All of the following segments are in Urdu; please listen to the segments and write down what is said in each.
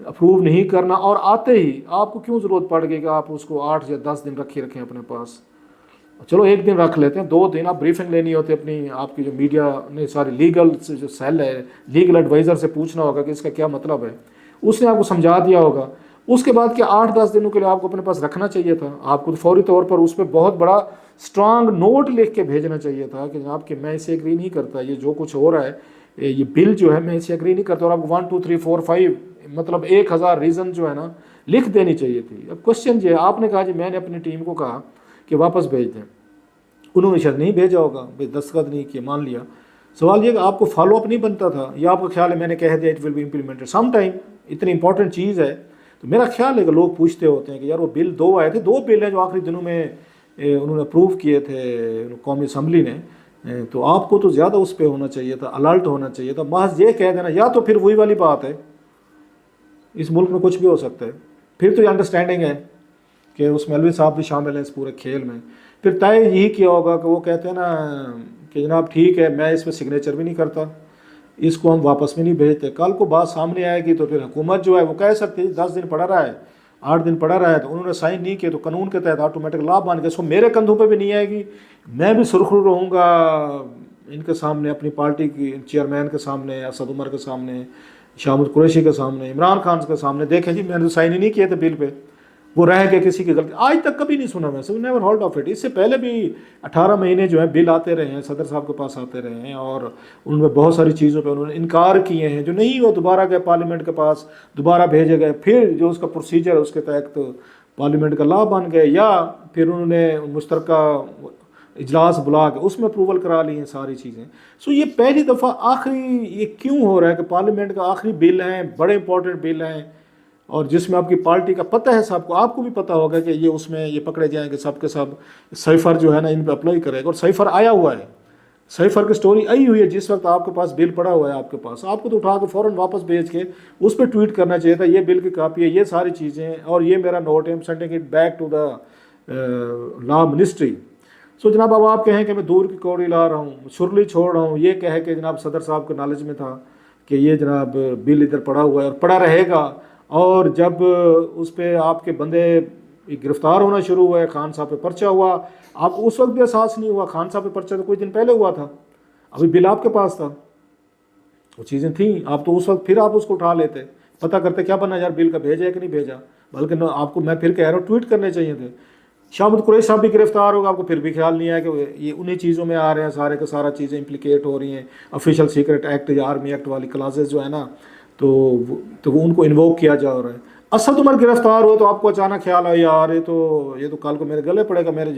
اپروو نہیں کرنا، اور آتے ہی آپ کو کیوں ضرورت پڑ گئی کہ آپ اس کو 8 یا 10 دن رکھیں اپنے پاس؟ چلو ایک دن رکھ لیتے ہیں، 2 دن آپ بریفنگ لینی ہوتی ہے اپنی، آپ کی جو میڈیا نے ساری لیگل سے جو سیل ہے، لیگل ایڈوائزر سے پوچھنا ہوگا کہ اس کا کیا مطلب ہے، اس نے آپ کو سمجھا دیا ہوگا۔ اس کے بعد کیا 8-10 دنوں کے لیے آپ کو اپنے پاس رکھنا چاہیے تھا؟ آپ کو فوری طور پر اس پہ بہت بڑا اسٹرانگ نوٹ لکھ کے بھیجنا چاہیے تھا کہ جناب کہ میں اسے ایگری نہیں کرتا، یہ جو کچھ ہو رہا ہے یہ بل جو ہے میں اسے ایگری نہیں کرتا، اور آپ کو 1 2 3 4 5 مطلب 1000 ریزن جو ہے نا لکھ دینی چاہیے تھی۔ اب کوشچن یہ ہے، آپ نے کہا جی میں نے اپنی ٹیم کو کہا کہ واپس بھیج دیں، انہوں نے شاید نہیں بھیجا ہوگا، دستخط نہیں کیے، مان لیا۔ سوال یہ کہ آپ کو فالو اپ نہیں بنتا تھا، یا آپ کا خیال ہے میں نے کہہ دیا it will be implemented some time, اتنی امپورٹنٹ چیز ہے تو میرا خیال ہے کہ لوگ پوچھتے ہوتے ہیں کہ یار وہ بل 2 آئے تھے، 2 بل ہیں جو آخری دنوں میں انہوں نے اپروو کیے تھے قومی اسمبلی نے، تو آپ کو تو زیادہ اس پہ ہونا چاہیے تھا، الرٹ ہونا چاہیے تھا۔ محض یہ کہہ دینا، یا تو پھر وہی والی بات ہے، اس ملک میں کچھ بھی ہو سکتا ہے، پھر تو یہ انڈرسٹینڈنگ ہے کہ اس میں مولوی صاحب بھی شامل ہیں اس پورے کھیل میں، پھر طے یہی کیا ہوگا کہ وہ کہتے ہیں نا کہ جناب ٹھیک ہے میں اس میں سگنیچر بھی نہیں کرتا، اس کو ہم واپس بھی نہیں بھیجتے۔ کل کو بات سامنے آئے گی تو پھر حکومت جو ہے وہ کہہ سکتی ہے 10 دن پڑا رہا ہے، 8 دن پڑا رہا ہے، تو انہوں نے سائن نہیں کیے تو قانون کے تحت آٹومیٹک لا بن گیا، سو میرے کندھوں پہ بھی نہیں آئے گی، میں بھی سرخرو رہوں گا ان کے سامنے، اپنی پارٹی کی چیئرمین کے سامنے، اسد عمر کے سامنے، شاہ محمود قریشی کے سامنے، عمران خان کے سامنے، دیکھیں جی میں نے سائن ہی نہیں کیے تھے بل پہ، وہ رہ گئے کسی کی غلطی۔ آج تک کبھی نہیں سنا میں، so never hold of it. اس سے پہلے بھی 18 مہینے جو ہیں بل آتے رہے ہیں، صدر صاحب کے پاس آتے رہے ہیں، اور ان میں بہت ساری چیزوں پہ انہوں نے انکار کیے ہیں جو نہیں، وہ دوبارہ گئے پارلیمنٹ کے پاس، دوبارہ بھیجے گئے، پھر جو اس کا پروسیجر ہے اس کے تحت پارلیمنٹ کا لا بن گئے، یا پھر انہوں نے مشترکہ اجلاس بلا کے اس میں اپروول کرا لی ہیں ساری چیزیں۔ سو یہ پہلی دفعہ آخری یہ کیوں ہو رہا ہے کہ پارلیمنٹ کا آخری بل ہیں، بڑے امپورٹنٹ بل ہیں، اور جس میں آپ کی پارٹی کا پتہ ہے، سب کو، آپ کو بھی پتہ ہوگا کہ یہ اس میں یہ پکڑے جائیں گے سب کے سب، سائفر جو ہے نا ان پہ اپلائی کرے گا، اور سائفر آیا ہوا ہے، سائفر کی سٹوری آئی ہوئی ہے، جس وقت آپ کے پاس بل پڑا ہوا ہے آپ کے پاس، آپ کو تو اٹھا کے فوراً واپس بھیج کے اس پہ ٹویٹ کرنا چاہیے تھا یہ بل کی کاپی ہے، یہ ساری چیزیں، اور یہ میرا نوٹ ہے، I'm sending it back to the law ministry. So جناب اب آپ کہیں کہ میں دور کی کوڑی لا رہا ہوں، سرلی چھوڑ رہا ہوں، یہ کہے کہ جناب صدر صاحب کے نالج میں تھا کہ یہ جناب بل ادھر پڑا ہوا ہے اور پڑا رہے گا، اور جب اس پہ آپ کے بندے گرفتار ہونا شروع ہوئے، خان صاحب پہ پرچہ ہوا، آپ کو اس وقت بھی احساس نہیں ہوا؟ خان صاحب پہ پرچہ تو کچھ دن پہلے ہوا تھا، ابھی بل آپ کے پاس تھا، وہ چیزیں تھیں، آپ تو اس وقت پھر آپ اس کو اٹھا لیتے، پتہ کرتے کیا بنا یار بل کا بھیجا ہے کہ نہیں بھیجا، بلکہ آپ کو میں پھر کہہ رہا ہوں ٹویٹ کرنے چاہیے تھے۔ شاہ محمود قریشی صاحب بھی گرفتار ہوگا، آپ کو پھر بھی خیال نہیں آیا کہ یہ انہی چیزوں میں آ رہے ہیں، سارے کے سارا چیزیں امپلیکیٹ ہو رہی ہیں، آفیشیل سیکرٹ ایکٹ یا آرمی ایکٹ والی کلازز جو ہے نا، تو وہ ان کو انووک کیا جا رہا ہے۔ اسد عمر گرفتار ہو تو آپ کو اچانک خیال آیا یار یہ تو کل کو میرے گلے پڑے گا، میرے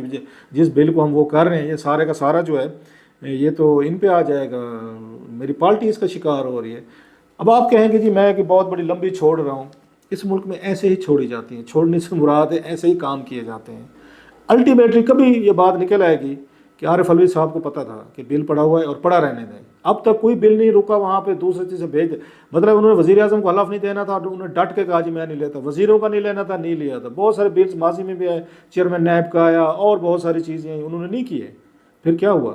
جس بل کو ہم وہ کر رہے ہیں یہ سارے کا سارا جو ہے یہ تو ان پہ آ جائے گا، میری پارٹی اس کا شکار ہو رہی ہے۔ اب آپ کہیں گے جی میں کہ بہت بڑی لمبی چھوڑ رہا ہوں، اس ملک میں ایسے ہی چھوڑی جاتی ہیں، چھوڑنے سے مراد ہے ایسے ہی کام کیے جاتے ہیں۔ الٹیمیٹلی کبھی یہ بات نکل آئے گی کہ عارف علوی صاحب کو پتہ تھا کہ بل پڑا ہوا ہے اور پڑا رہنے دیں، اب تک کوئی بل نہیں رکا وہاں پہ، دوسرے چیز سے بھیج، مطلب انہوں نے وزیر اعظم کو حلف نہیں دینا تھا، انہوں نے ڈٹ کے کہا جی میں نہیں لیتا، وزیروں کا نہیں لینا تھا، نہیں لیا تھا، بہت سارے بلز ماضی میں بھی آئے، چیئرمین نیب کا آیا، اور بہت ساری چیزیں ہیں انہوں نے نہیں کیے، پھر کیا ہوا؟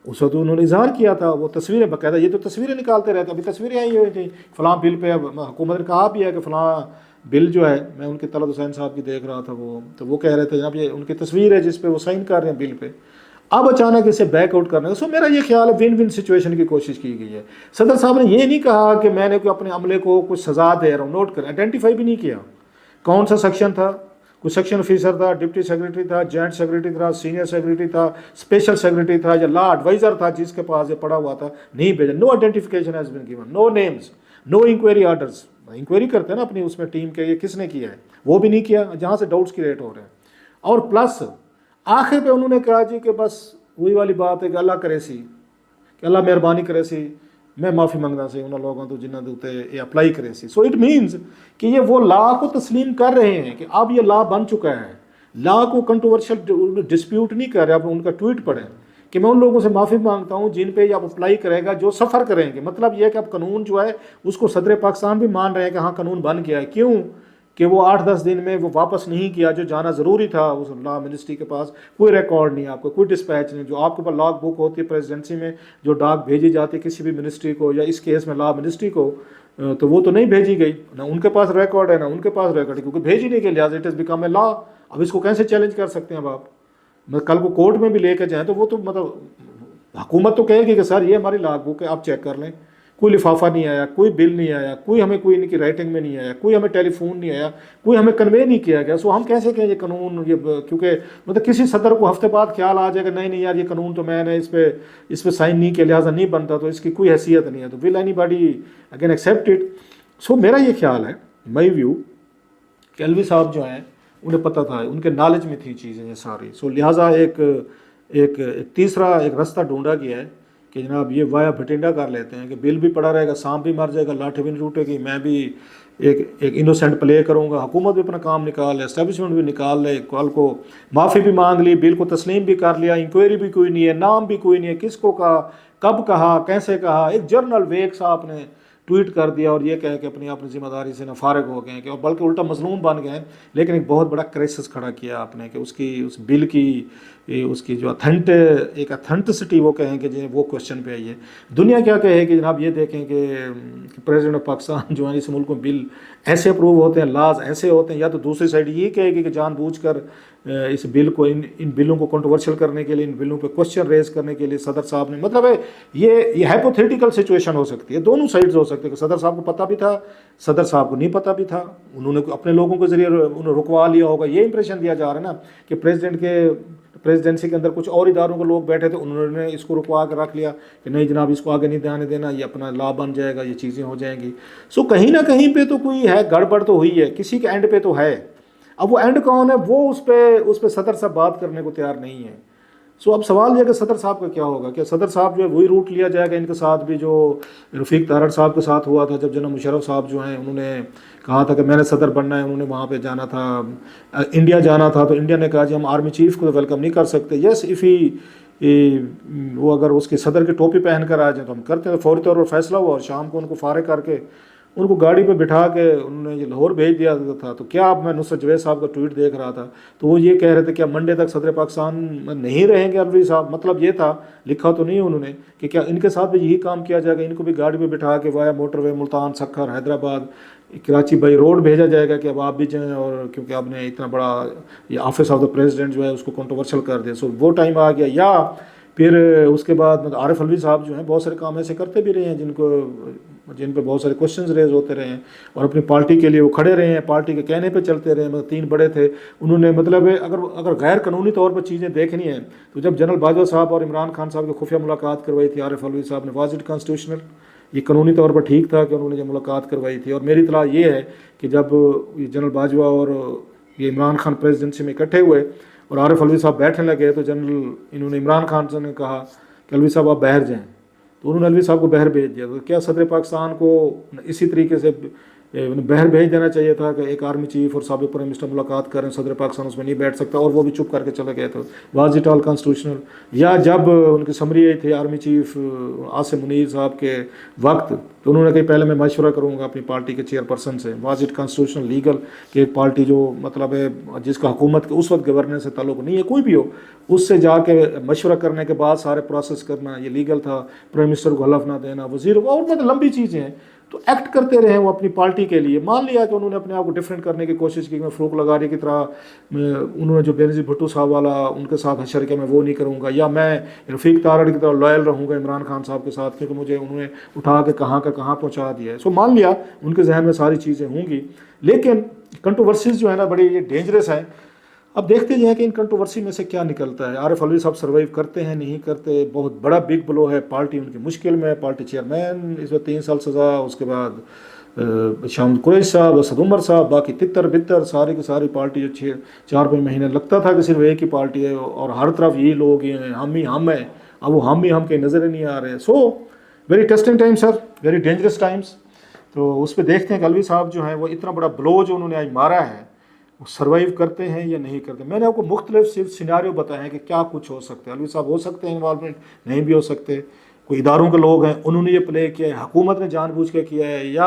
اس وقت انہوں نے اظہار کیا تھا، وہ تصویریں باقاعدہ، یہ تو تصویریں نکالتے رہتے، ابھی تصویریں آئی ہوئی تھیں فلاں بل پہ، حکومت نے کہا بھی ہے کہ فلاں بل جو ہے، میں ان کے طلعت حسین صاحب کی دیکھ رہا تھا، وہ کہہ رہے تھے جناب یہ ان کی تصویر ہے جس پہ وہ سائن کر رہے ہیں بل پہ، اب اچانک اسے بیک آؤٹ کرنے کا۔ سو میرا یہ خیال ہے ون ون سچویشن کی کوشش کی گئی ہے۔ صدر صاحب نے یہ نہیں کہا کہ میں نے اپنے عملے کو کچھ سزا دے رہا ہوں، نوٹ کریں، آئیڈینٹیفائی بھی نہیں کیا کون سا سیکشن تھا، کوئی سیکشن آفیسر تھا، ڈپٹی سیکرٹری تھا، جوائنٹ سیکرٹری تھا، سینئر سیکرٹری تھا، اسپیشل سیکرٹری تھا، یا لا ایڈوائزر تھا جس کے پاس یہ پڑا ہوا تھا، نہیں بھیجا، no identification has been given, no names, no inquiry orders, inquiry کرتے ہیں نا اپنی اس میں ٹیم کے، یہ کس نے کیا ہے، وہ بھی نہیں کیا، جہاں سے ڈاؤٹس کریٹ ہو رہے ہیں۔ اور پلس آخر پہ انہوں نے کہا جی کہ بس وہی والی بات ہے کہ اللہ کرے سی، کہ اللہ مہربانی کرے سی، میں معافی منگنا سی انہوں لوگوں تو جنہوں نے یہ اپلائی کرے سی۔ سو اٹ مینز کہ یہ وہ لا کو تسلیم کر رہے ہیں کہ اب یہ لا بن چکا ہے، لا کو کنٹروورشل ڈسپیوٹ نہیں کر رہے، آپ ان کا ٹویٹ پڑھیں کہ میں ان لوگوں سے معافی مانگتا ہوں جن پہ یہ اب اپلائی کرے گا جو سفر کریں گے، مطلب یہ ہے کہ اب قانون جو ہے اس کو صدر پاکستان بھی مان رہے ہیں کہ ہاں قانون بن گیا ہے، کیوں کہ وہ 8-10 دن میں وہ واپس نہیں کیا جو جانا ضروری تھا اس لا منسٹری کے پاس. کوئی ریکارڈ نہیں آپ کو, کوئی ڈسپیچ نہیں. جو آپ کے پاس لاگ بک ہوتی ہے پریزیڈنسی میں, جو ڈاک بھیجی جاتی ہے کسی بھی منسٹری کو, یا اس کیس میں لا منسٹری کو, تو وہ تو نہیں بھیجی گئی. نہ ان کے پاس ریکارڈ ہے, نہ ان کے پاس ریکارڈ ہے, کیونکہ بھیجی نہیں گئی, لہٰذا اٹ از بیکم اے لا. اب اس کو کیسے چیلنج کر سکتے ہیں اب آپ؟ کل کو کورٹ میں بھی لے کے جائیں تو وہ تو مطلب حکومت تو کہے گی کہ سر یہ ہماری لاگ بک ہے, آپ چیک کر لیں. کوئی لفافہ نہیں آیا, کوئی بل نہیں آیا, کوئی ہمیں کوئی ان کی رائٹنگ میں نہیں آیا, کوئی ہمیں ٹیلی فون نہیں آیا, کوئی ہمیں کنوے نہیں کیا گیا. سو ہم کیسے کہیں یہ قانون, یہ کیونکہ مطلب کسی صدر کو ہفتے بعد خیال آ جائے گا نہیں یار یہ قانون تو میں نے اس پہ سائن نہیں کیا لہٰذا نہیں بنتا, تو اس کی کوئی حیثیت نہیں ہے. تو will anybody again accept it. So میرا یہ خیال ہے, مائی ویو, کہ الوی صاحب جو ہیں انہیں پتہ تھا, ان کے نالج میں تھی چیزیں یہ ساری. سو لہٰذا ایک تیسرا ایک راستہ ڈھونڈا گیا ہے کہ جناب یہ وایا بھٹنڈا کر لیتے ہیں کہ بل بھی پڑا رہے گا, سانپ بھی مر جائے گا, لاٹھی بھی نہیں ٹوٹے گی, میں بھی ایک انوسینٹ پلے کروں گا, حکومت بھی اپنا کام نکال لے, اسٹیبلشمنٹ بھی نکال لے, کل کو معافی بھی مانگ لی, بل کو تسلیم بھی کر لیا, انکوائری بھی کوئی نہیں ہے, نام بھی کوئی نہیں ہے, کس کو کہا, کب کہا, کیسے کہا. ایک جرنل ویک صاحب نے ٹویٹ کر دیا اور یہ کہہ کہ اپنی ذمہ داری سے نہ فارغ ہو گئے ہیں, کہ اور بلکہ الٹا مظلوم بن گئے ہیں. لیکن ایک بہت بڑا کرائسس کھڑا کیا آپ نے کہ اس بل کی اس کی جو ایک اتھینٹسٹی وہ کہیں کہ وہ کوشچن پہ آئی ہے. دنیا کیا کہے کہ جناب یہ دیکھیں کہ پریزیڈنٹ آف پاکستان جو ہیں اس ملک میں بل ایسے اپروو ہوتے ہیں, لاز ایسے ہوتے ہیں, یا تو دوسری سائڈ یہ کہے گی کہ جان بوجھ کر اس بل کو ان بلوں کو کنٹروورشل کرنے کے لیے, ان بلوں پہ کوشچن ریز کرنے کے لیے صدر صاحب نے, مطلب ہے یہ ہائپوتھیٹیکل سچویشن ہو سکتی ہے, دونوں سائڈز ہو سکتے ہیں کہ صدر صاحب کو پتہ بھی تھا, صدر صاحب کو نہیں پتہ بھی تھا, انہوں نے اپنے لوگوں کے ذریعے انہوں نے رکوا لیا ہوگا. یہ امپریشن دیا جا رہا ہے نا کہ پریزیڈنسی کے اندر کچھ اور اداروں کے لوگ بیٹھے تھے, انہوں نے اس کو رکوا کے رکھ لیا کہ نہیں جناب اس کو آگے نہیں جانے دینا, یہ اپنا لا بن جائے گا, یہ چیزیں ہو جائیں گی. سو کہیں نہ کہیں پہ تو کوئی ہے, گڑبڑ تو ہوئی ہے, کسی کے اینڈ پہ تو ہے. اب وہ اینڈ کون ہے, وہ اس پہ صدر صاحب بات کرنے کو تیار نہیں ہے. سو اب سوال یہ ہے کہ صدر صاحب کا کیا ہوگا, کہ صدر صاحب جو ہے وہی روٹ لیا جائے گا ان کے ساتھ بھی جو رفیق تارڑ صاحب کے ساتھ ہوا تھا, جب جناب مشرف صاحب جو ہیں انہوں نے کہا تھا کہ میں نے صدر بننا ہے, انہوں نے وہاں پہ جانا تھا, انڈیا جانا تھا, تو انڈیا نے کہا جی ہم آرمی چیف کو تو ویلکم نہیں کر سکتے. یس اف وہ اگر اس کے صدر کی ٹوپی پہن کر آ جائیں تو ہم کرتے ہیں. فوری طور پر فیصلہ ہوا اور شام کو ان کو فارغ کر کے ان کو گاڑی پہ بٹھا کے انہوں نے یہ لاہور بھیج دیا تھا. تو کیا اب میں نصرت جوید صاحب کا ٹویٹ دیکھ رہا تھا, تو وہ یہ کہہ رہے تھے کہ اب منڈے تک صدر پاکستان میں نہیں رہیں گے الوی صاحب. مطلب یہ تھا, لکھا تو نہیں انہوں نے, کہ کیا ان کے ساتھ بھی یہی کام کیا جائے گا, ان کو بھی گاڑی پہ بٹھا کے via motorway Multan Sukkur Hyderabad Karachi by road بھیجا جائے گا کہ اب آپ بھی جائیں, اور کیونکہ آپ نے اتنا بڑا یہ آفس آف دا پریزیڈنٹ جو ہے اس کو کنٹروورشل کر دیا. سو وہ ٹائم آ گیا. یا پھر اس کے بعد عارف الوی صاحب جو ہیں بہت سارے کام ایسے کرتے بھی رہے ہیں جن پہ بہت سارے کوشچنز ریز ہوتے رہے ہیں, اور اپنی پارٹی کے لیے وہ کھڑے رہے ہیں, پارٹی کے کہنے پہ چلتے رہے ہیں. مطلب 3 بڑے تھے, انہوں نے مطلب اگر غیر قانونی طور پر چیزیں دیکھنی ہیں تو جب جنرل باجوہ صاحب اور عمران خان صاحب کی خفیہ ملاقات کروائی تھی عارف الوی صاحب نے, واز اٹ کانسٹیٹیوشنل, یہ قانونی طور پر ٹھیک تھا کہ انہوں نے یہ ملاقات کروائی تھی. اور میری اطلاع یہ ہے کہ جب جنرل باجوہ اور یہ عمران خان پریزیڈنسی میں اکٹھے ہوئے اور عارف الوی صاحب بیٹھنے لگے, تو انہوں نے عمران خان سے نے کہا کہ الوی صاحب آپ باہر جائیں, تو انہوں نے الوی صاحب کو باہر بھیج دیا. تو کیا صدر پاکستان کو اسی طریقے سے باہر بھیج دینا چاہیے تھا کہ ایک آرمی چیف اور سابق پرائم منسٹر ملاقات کریں, صدر پاکستان اس میں نہیں بیٹھ سکتا, اور وہ بھی چپ کر کے چلے گئے. تو واز اٹ آل کانسٹیٹیوشنل؟ یا جب ان کی سمری آئی تھی آرمی چیف عاصم منیر صاحب کے وقت, تو انہوں نے کہا پہلے میں مشورہ کروں گا اپنی پارٹی کے چیئر پرسن سے. واز اٹ کانسٹیٹیوشنل لیگل کہ ایک پارٹی جو مطلب ہے جس کا حکومت کے اس وقت گورننس سے تعلق نہیں ہے, کوئی بھی ہو, اس سے جا کے مشورہ کرنے کے بعد سارے پروسیس کرنا یہ لیگل تھا؟ پرائم منسٹر کو حلف نہ دینا, وزیر کو, اور مطلب لمبی چیزیں ہیں. تو ایکٹ کرتے رہے وہ اپنی پارٹی کے لیے. مان لیا کہ انہوں نے اپنے آپ کو ڈفرینٹ کرنے کی کوشش کی, میں فروخ لغاری کی طرح انہوں نے جو بینظیر بھٹو صاحب والا ان کے ساتھ حشر کیا میں وہ نہیں کروں گا, یا میں رفیق تارڑ کی طرح لائل رہوں گا عمران خان صاحب کے ساتھ کیونکہ مجھے انہوں نے اٹھا کے کہاں کا کہاں پہنچا دیا ہے. سو مان لیا ان کے ذہن میں ساری چیزیں ہوں گی, لیکن کنٹروورسیز جو ہے نا بڑی یہ ڈینجرس ہیں. اب دیکھتے ہیں کہ ان کنٹروورسی میں سے کیا نکلتا ہے. عارف الوی صاحب سروائیو کرتے ہیں نہیں کرتے, بہت بڑا بگ بلو ہے, پارٹی ان کی مشکل میں, پارٹی چیئرمین اس وقت 3 سال سزا, اس کے بعد شام قریش صاحب, اسد عمر صاحب, باقی تتر بتر ساری کی ساری پارٹی جو 4-5 مہینے لگتا تھا کہ صرف ایک ہی پارٹی ہے اور ہر طرف یہی لوگ ہیں, ہم ہی ہم ہیں. اب وہ ہم ہی ہم کے نظر نہیں آ رہے. So very testing time sir, very dangerous Times. تو اس پہ دیکھتے ہیں کہ الوی صاحب جو ہیں وہ اتنا بڑا بلو جو انہوں نے آج مارا ہے وہ سروائیو کرتے ہیں یا نہیں کرتے. میں نے آپ کو مختلف سیناریو بتائے ہیں کہ کیا کچھ ہو سکتا ہے. الوی صاحب ہو سکتے ہیں انوالومنٹ, نہیں بھی ہو سکتے. کوئی اداروں کے لوگ ہیں انہوں نے یہ پلے کیا ہے, حکومت نے جان بوجھ کے کیا ہے, یا